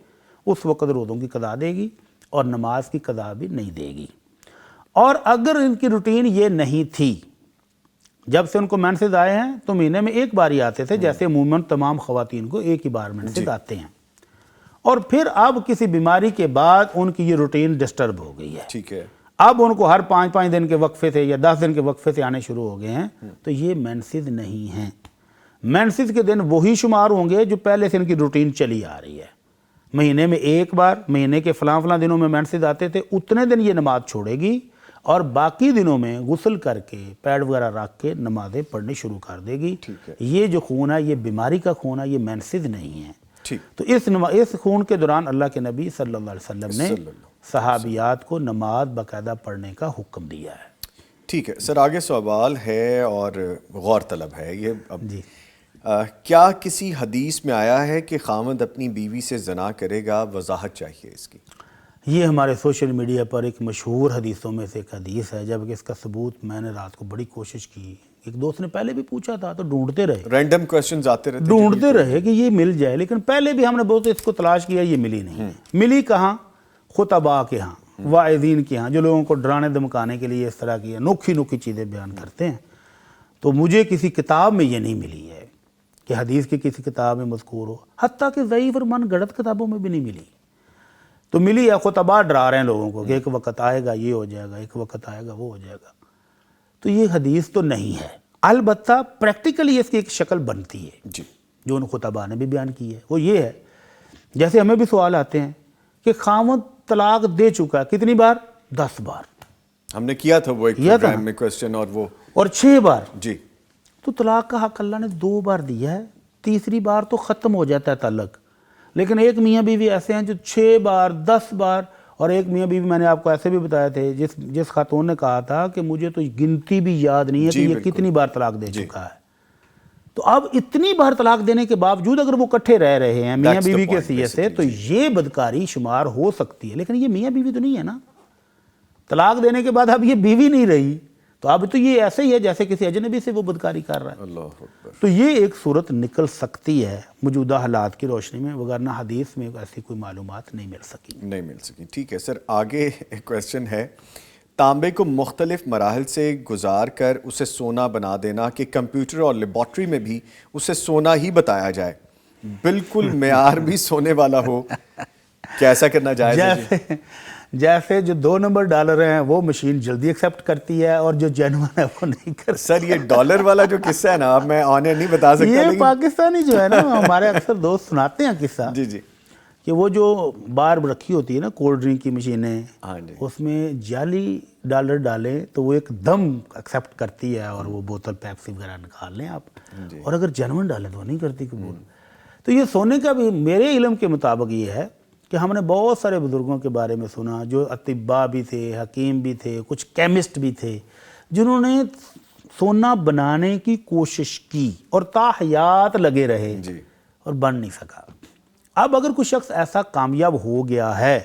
اس وقت روزوں کی قضا دے گی اور نماز کی قضا بھی نہیں دے گی۔ اور اگر ان کی روٹین یہ نہیں تھی، جب سے ان کو مینسز آئے ہیں تو مہینے میں 1 بار ہی آتے تھے، جیسے عموماً تمام خواتین کو 1 ہی بار مینسز آتے ہیں، اور پھر اب کسی بیماری کے بعد ان کی یہ روٹین ڈسٹرب ہو گئی ہے، ٹھیک ہے، اب ان کو ہر 5 دن کے وقفے سے یا 10 دن کے وقفے سے آنے شروع ہو گئے ہیں، تو یہ مینسز نہیں ہیں۔ مینسز کے دن وہی شمار ہوں گے جو پہلے سے ان کی روٹین چلی آ رہی ہے۔ مہینے میں 1 بار، مہینے کے فلاں فلاں دنوں میں مینسز آتے تھے، اتنے دن یہ نماز چھوڑے گی، اور باقی دنوں میں غسل کر کے پیڈ وغیرہ رکھ کے نمازیں پڑھنی شروع کر دے گی۔ یہ جو خون ہے یہ بیماری کا خون ہے، یہ مینسز نہیں ہے۔ تو اس خون کے دوران اللہ کے نبی صلی اللہ علیہ وسلم نے صحابیات کو نماز باقاعدہ پڑھنے کا حکم دیا ہے۔ ٹھیک ہے سر، آگے سوال ہے اور غور طلب ہے یہ، کیا کسی حدیث میں آیا ہے کہ خاوند اپنی بیوی سے زنا کرے گا؟ وضاحت چاہیے اس کی۔ یہ ہمارے سوشل میڈیا پر ایک مشہور حدیثوں میں سے ایک حدیث ہے، جبکہ اس کا ثبوت میں نے رات کو بڑی کوشش کی، ایک دوست نے پہلے بھی پوچھا تھا تو ڈھونڈتے رہے، رینڈم کویسچنز آتے رہتے، ڈھونڈتے رہے کہ یہ مل جائے، لیکن پہلے بھی ہم نے بہت اس کو تلاش کیا، یہ ملی نہیں۔ ملی کہاں؟ خطباء کے ہاں، واعظین کے ہاں، جو لوگوں کو ڈرانے دمکانے کے لیے اس طرح کی انوکھی چیزیں بیان کرتے ہیں۔ تو مجھے کسی کتاب میں یہ نہیں ملی ہے کہ حدیث کی کسی کتاب میں مذکور ہو، حتیٰ کہ ضعیف اور من گھڑت کتابوں میں بھی نہیں ملی۔ تو ملی ہے خطباء ڈرا رہے ہیں لوگوں کو کہ ایک وقت آئے گا یہ ہو جائے گا، ایک وقت آئے گا وہ ہو جائے گا، تو یہ حدیث تو نہیں ہے۔ البتہ پریکٹیکلی اس کی ایک شکل بنتی ہے جی، جو ان خطباء نے بھی بیان کی ہے، وہ یہ ہے، جیسے ہمیں بھی سوال آتے ہیں کہ خاوند طلاق دے چکا ہے کتنی بار؟ 10 بار۔ ہم نے کیا تھا وہ ایک پروگرام میں کویسچن، اور 6 بار۔ جی، تو طلاق کا حق اللہ نے 2 بار دیا ہے، تیسری بار تو ختم ہو جاتا ہے تعلق۔ لیکن ایک میاں بیوی ایسے ہیں جو 6 بار 10 بار، اور ایک میاں بیوی میں نے آپ کو ایسے بھی بتایا تھے جس خاتون نے کہا تھا کہ مجھے تو گنتی بھی یاد نہیں ہے کہ یہ کتنی بار طلاق دے چکا ہے۔ تو اب اتنی بار طلاق دینے کے باوجود اگر وہ کٹھے رہ رہے ہیں میاں بیوی کے حیثیت سے، تو یہ بدکاری شمار ہو سکتی ہے، لیکن یہ میاں بیوی تو نہیں ہے نا، طلاق دینے کے بعد اب یہ بیوی نہیں رہی تو اب تو یہ ایسے ہی ہے جیسے کسی اجنبی سے وہ بدکاری کر رہا ہے. اللہ اکبر. تو یہ ایک صورت نکل سکتی ہے موجودہ حالات کی روشنی میں، وگرنہ حدیث میں ایسی کوئی معلومات نہیں مل سکی. ٹھیک ہے سر. آگے ایک کویسچن ہے، تانبے کو مختلف مراحل سے گزار کر اسے سونا بنا دینا کہ کمپیوٹر اور لیبارٹری میں بھی اسے سونا ہی بتایا جائے، بالکل معیار بھی سونے والا ہو، کیا ایسا کرنا جائز ہے؟ جیسے جو 2 نمبر ڈالر ہیں وہ مشین جلدی ایکسیپٹ کرتی ہے اور جو جینوئن ہے وہ نہیں کرتی. سر یہ ڈالر والا جو قصہ ہے نا، اب میں آن ایئر نہیں بتا سکتا، یہ لیکن پاکستانی جو ہے نا ہمارے اکثر دوست سناتے ہیں قصہ جی جی کہ وہ جو باہر رکھی ہوتی ہے نا کولڈ ڈرنک کی مشینیں، ہاں جی اس میں جعلی ڈالر ڈالیں تو وہ ایک دم ایکسیپٹ کرتی ہے اور وہ بوتل پیپسی وغیرہ نکال لیں آپ، اور اگر جینوئن ڈالیں تو وہ نہیں کرتی قبول. تو یہ سونے کا بھی میرے علم کے مطابق یہ ہے کہ ہم نے بہت سارے بزرگوں کے بارے میں سنا جو اطباء بھی تھے، حکیم بھی تھے، کچھ کیمسٹ بھی تھے، جنہوں نے سونا بنانے کی کوشش کی اور تاحیات لگے رہے اور بن نہیں سکا. اب اگر کوئی شخص ایسا کامیاب ہو گیا ہے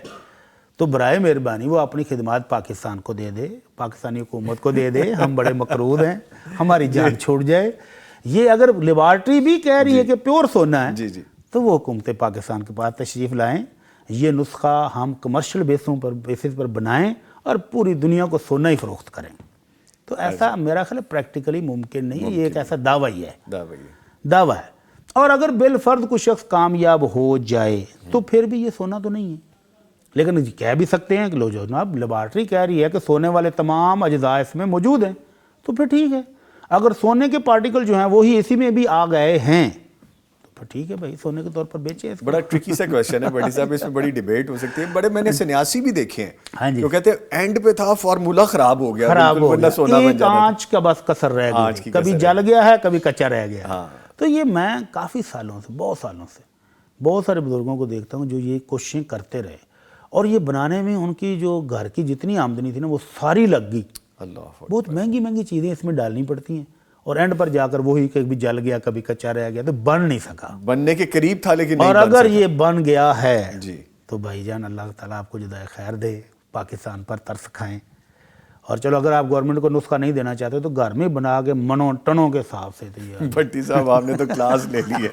تو برائے مہربانی وہ اپنی خدمات پاکستان کو دے دے، پاکستانی حکومت کو دے دے. ہم بڑے مقروض ہیں، ہماری جان چھوٹ جائے. یہ اگر لیبارٹری بھی کہہ رہی ہے کہ پیور سونا ہے تو وہ حکومت پاکستان کے پاس تشریف لائیں، یہ نسخہ ہم کمرشل بیسس پر بنائیں اور پوری دنیا کو سونا ہی فروخت کریں. تو ایسا میرا خیال ہے پریکٹیکلی ممکن نہیں، یہ ایک ایسا دعویٰ ہی ہے، دعویٰ ہے. اور اگر بالفرض کوئی شخص کامیاب ہو جائے تو پھر بھی یہ سونا تو نہیں ہے، لیکن کہہ بھی سکتے ہیں کہ لو جو جناب لیبارٹری کہہ رہی ہے کہ سونے والے تمام اجزاء اس میں موجود ہیں تو پھر ٹھیک ہے. اگر سونے کے پارٹیکل جو ہیں وہی اسی میں بھی آ گئے ہیں تو پھر ٹھیک ہے بھائی، سونے کے طور پر بیچے. بڑا ٹرکی سا کویسچن ہے بڑی صاحب، اس میں بڑی ڈیبیٹ ہو سکتی ہے. بڑے میں نے سنیاسی بھی دیکھے ہیں جو کہتے ہیں اینڈ پہ تھا فارمولا خراب ہو گیا، ایک آنچ کا بس کسر رہ گیا، کبھی جل گیا ہے کبھی کچا رہ گیا. تو یہ میں کافی سالوں سے بہت سارے بزرگوں کو دیکھتا ہوں جو یہ کوششیں کرتے رہے اور یہ بنانے میں ان کی جو گھر کی جتنی آمدنی تھی نا وہ ساری لگ گئی. بہت مہنگی چیزیں اس میں ڈالنی پڑتی ہیں اور اینڈ پر جا کر وہی کبھی جل گیا کبھی کچا رہ گیا تو بن نہیں سکا. بننے کے قریب تھا لیکن اور اگر یہ بن گیا ہے تو بھائی جان اللہ تعالیٰ آپ کو جزائے خیر دے، پاکستان پر ترس کھائیں. اور چلو اگر آپ گورنمنٹ کو نسخہ نہیں دینا چاہتے تو گھر میں بنا کے منوں ٹنوں کے حساب سے. بھٹی صاحب آپ نے تو کلاس لے لی ہے،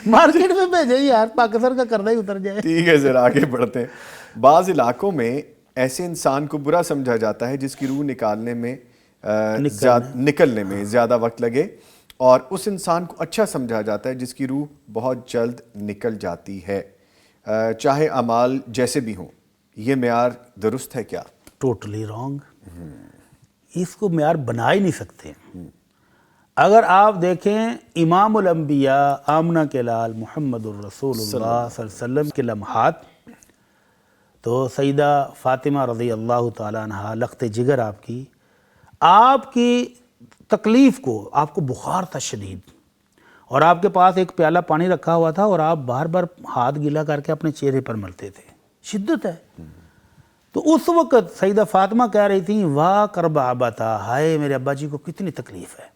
مارکیٹ میں بھیجے یار، پاکستان کا کردہ ہی اتر جائے. ٹھیک ہے سر آگے بڑھتے ہیں. بعض علاقوں میں ایسے انسان کو برا سمجھا جاتا ہے جس کی روح نکلنے میں زیادہ وقت لگے، اور اس انسان کو اچھا سمجھا جاتا ہے جس کی روح بہت جلد نکل جاتی ہے، چاہے اعمال جیسے بھی ہوں. یہ معیار درست ہے کیا؟ Totally wrong. اس کو معیار بنا ہی نہیں سکتے. اگر آپ دیکھیں امام الانبیاء آمنہ کے لال محمد الرسول اللہ صلی اللہ علیہ وسلم کے لمحات، تو سیدہ فاطمہ رضی اللہ تعالیٰ عنہ لخت جگر آپ کی تکلیف کو، آپ کو بخار تھا شدید اور آپ کے پاس ایک پیالہ پانی رکھا ہوا تھا اور آپ بار بار ہاتھ گیلا کر کے اپنے چہرے پر ملتے تھے، شدت ہے. تو اس وقت سیدہ فاطمہ کہہ رہی تھیں واہ کرب آباتا، ہائے میرے ابا جی کو کتنی تکلیف ہے.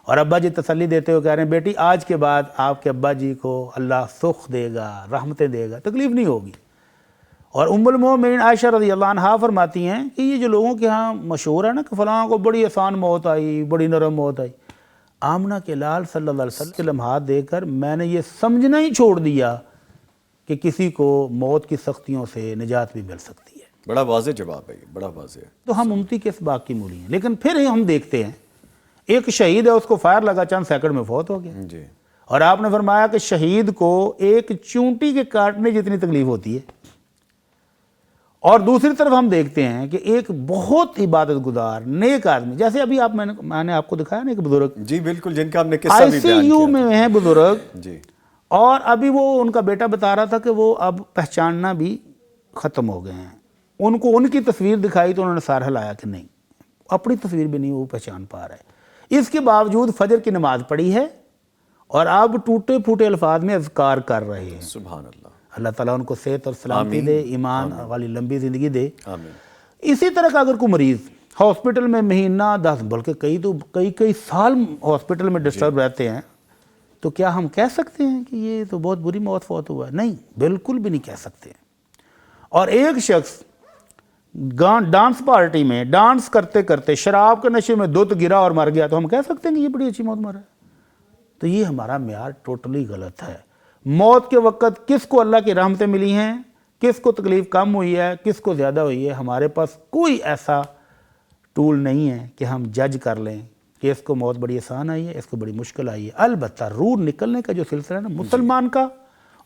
اور ابا جی تسلی دیتے ہوئے کہہ رہے ہیں بیٹی آج کے بعد آپ کے ابا جی کو اللہ سخ دے گا، رحمتیں دے گا، تکلیف نہیں ہوگی. اور ام المومنین عائشہ رضی اللہ عنہا فرماتی ہیں کہ یہ جو لوگوں کے ہاں مشہور ہے نا کہ فلاں کو بڑی آسان موت آئی، بڑی نرم موت آئی، آمنہ کے لال صلی اللہ علیہ وسلم کے لمحات دیکھ کر میں نے یہ سمجھنا ہی چھوڑ دیا کہ کسی کو موت کی سختیوں سے نجات بھی مل سکتی ہے. بڑا واضح جواب ہے، بڑا واضح ہے. تو ہم امتی کے اس بات کی مولی ہیں. لیکن پھر ہم دیکھتے ہیں ایک شہید ہے، اس کو فائر لگا چند سیکنڈ میں فوت ہو گیا. اور آپ نے فرمایا کہ شہید کو ایک چونٹی کے کاٹنے جتنی تکلیف ہوتی ہے. اور دوسری طرف ہم دیکھتے ہیں کہ ایک بہت عبادت گزار نیک آدمی، جیسے ابھی میں نے آپ کو دکھایا نا ایک بزرگ، جی بالکل، جن کا ہم نے قصہ بھی بیان کیا، ICU میں ہیں بزرگ، جی، اور ابھی وہ ان کا بیٹا بتا رہا تھا کہ وہ اب پہچاننا بھی ختم ہو گئے ہیں. ان کو ان کی تصویر دکھائی تو انہوں نے سر ہلایا کہ نہیں، اپنی تصویر بھی نہیں وہ پہچان پا رہا ہے. اس کے باوجود فجر کی نماز پڑھی ہے اور اب ٹوٹے پھوٹے الفاظ میں اذکار کر رہے ہیں. سبحان اللہ. اللہ تعالیٰ ان کو صحت اور سلامتی دے، ایمان والی لمبی زندگی دے. آمین. اسی طرح کا اگر کوئی مریض ہاسپٹل میں مہینہ 10 بلکہ کئی سال ہاسپٹل میں ڈسٹرب رہتے ہیں تو کیا ہم کہہ سکتے ہیں کہ یہ تو بہت بری موت فوت ہوا ہے؟ نہیں، بالکل بھی نہیں کہہ سکتے. اور ایک شخص ڈانس پارٹی میں ڈانس کرتے کرتے شراب کے نشے میں دودھ گرا اور مر گیا تو ہم کہہ سکتے ہیں کہ یہ بڑی اچھی موت مرا ہے؟ تو یہ ہمارا معیار ٹوٹلی غلط ہے۔ موت کے وقت کس کو اللہ کی رحمتیں ملی ہیں، کس کو تکلیف کم ہوئی ہے، کس کو زیادہ ہوئی ہے، ہمارے پاس کوئی ایسا ٹول نہیں ہے کہ ہم جج کر لیں کہ اس کو موت بڑی آسان آئی ہے، اس کو بڑی مشکل آئی ہے۔ البتہ روح نکلنے کا جو سلسلہ ہے نا، مسلمان کا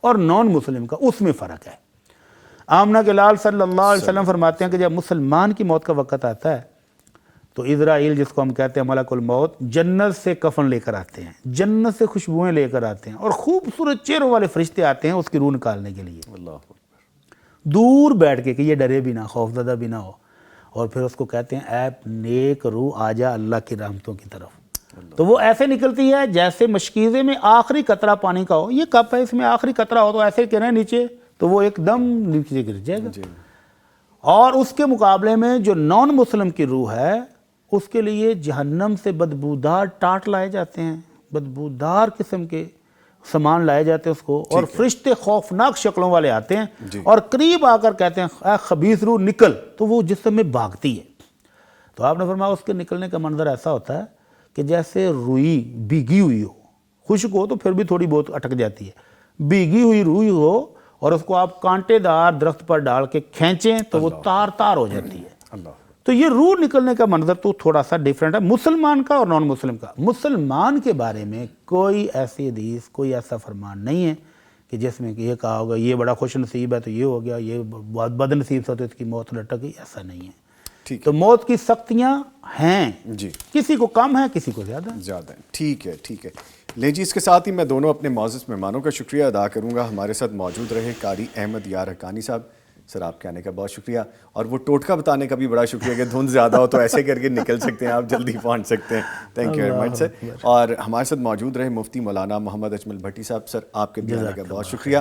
اور نان مسلم کا، اس میں فرق ہے۔ آمنہ کے لال صلی اللہ علیہ وسلم فرماتے ہیں کہ جب مسلمان کی موت کا وقت آتا ہے تو اسرائیل، جس کو ہم کہتے ہیں ملک الموت، جنت سے کفن لے کر آتے ہیں، جنت سے خوشبوئیں لے کر آتے ہیں، اور خوبصورت چہروں والے فرشتے آتے ہیں اس کی روح نکالنے کے لیے، دور بیٹھ کے کہ یہ ڈرے بھی نہ، خوف زدہ بھی نہ ہو، اور پھر اس کو کہتے ہیں اے نیک روح آجا اللہ کی رحمتوں کی طرف۔ تو وہ ایسے نکلتی ہے جیسے مشکیزے میں آخری قطرہ پانی کا ہو، یہ کپ ہے، اس میں آخری قطرہ ہو تو ایسے گریں نیچے تو وہ ایک دم نیچے گر جائے گا۔ اور اس کے مقابلے میں جو نان مسلم کی روح ہے، اس کے لیے جہنم سے بدبودار ٹاٹ لائے جاتے ہیں، بدبودار قسم کے سامان لائے جاتے ہیں اس کو، اور فرشتے خوفناک شکلوں والے آتے ہیں اور قریب آ کر کہتے ہیں اے خبیث روح نکل، تو وہ جسم میں بھاگتی ہے۔ تو آپ نے فرمایا اس کے نکلنے کا منظر ایسا ہوتا ہے کہ جیسے روئی بھیگی ہوئی ہو، خشک ہو تو پھر بھی تھوڑی بہت اٹک جاتی ہے، بھیگی ہوئی روئی ہو اور اس کو آپ کانٹے دار درخت پر ڈال کے کھینچیں تو وہ تار تار ہو جاتی ہے۔ تو یہ روح نکلنے کا منظر تو تھوڑا سا ڈیفرنٹ ہے مسلمان کا اور نان مسلم کا۔ مسلمان کے بارے میں کوئی ایسی حدیث، کوئی ایسا فرمان نہیں ہے کہ جس میں کہ یہ کہا ہوگا یہ بڑا خوش نصیب ہے تو یہ ہو گیا، یہ بہت بد نصیب تھا تو اس کی موت لٹک گئی، ایسا نہیں ہے۔ تو موت کی سختیاں ہیں، کسی کو کم ہے، کسی کو زیادہ ہے۔ ٹھیک ہے، ٹھیک ہے۔ لے جی، اس کے ساتھ ہی میں دونوں اپنے معزز مہمانوں کا شکریہ ادا کروں گا۔ ہمارے ساتھ موجود رہے قاری احمد یار حقانی صاحب، سر آپ کے آنے کا بہت شکریہ، اور وہ ٹوٹکا بتانے کا بھی بڑا شکریہ کہ دھند زیادہ ہو تو ایسے کر کے نکل سکتے ہیں آپ، جلدی پہنچ سکتے ہیں۔ تھینک یو ویری مچ سر۔ اور ہمارے ساتھ موجود رہے مفتی مولانا محمد اجمل بھٹی صاحب، سر آپ کے بھی آنے کا بہت شکریہ،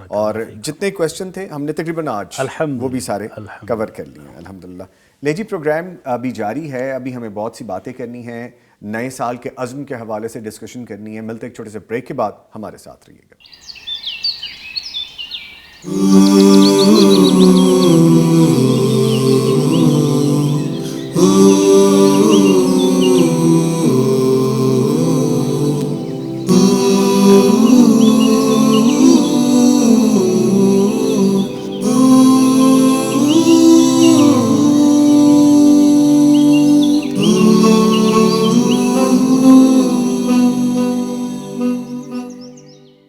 اور جتنے کویسچن تھے ہم نے تقریباً آج وہ بھی سارے کور کر لیے ہیں الحمدللہ۔ لے جی، پروگرام ابھی جاری ہے، ابھی ہمیں بہت سی باتیں کرنی ہیں، نئے سال کے عزم کے حوالے سے ڈسکشن کرنی ہے۔ ملتے ایک چھوٹے سے بریک کے بعد، ہمارے ساتھ رہیے گا۔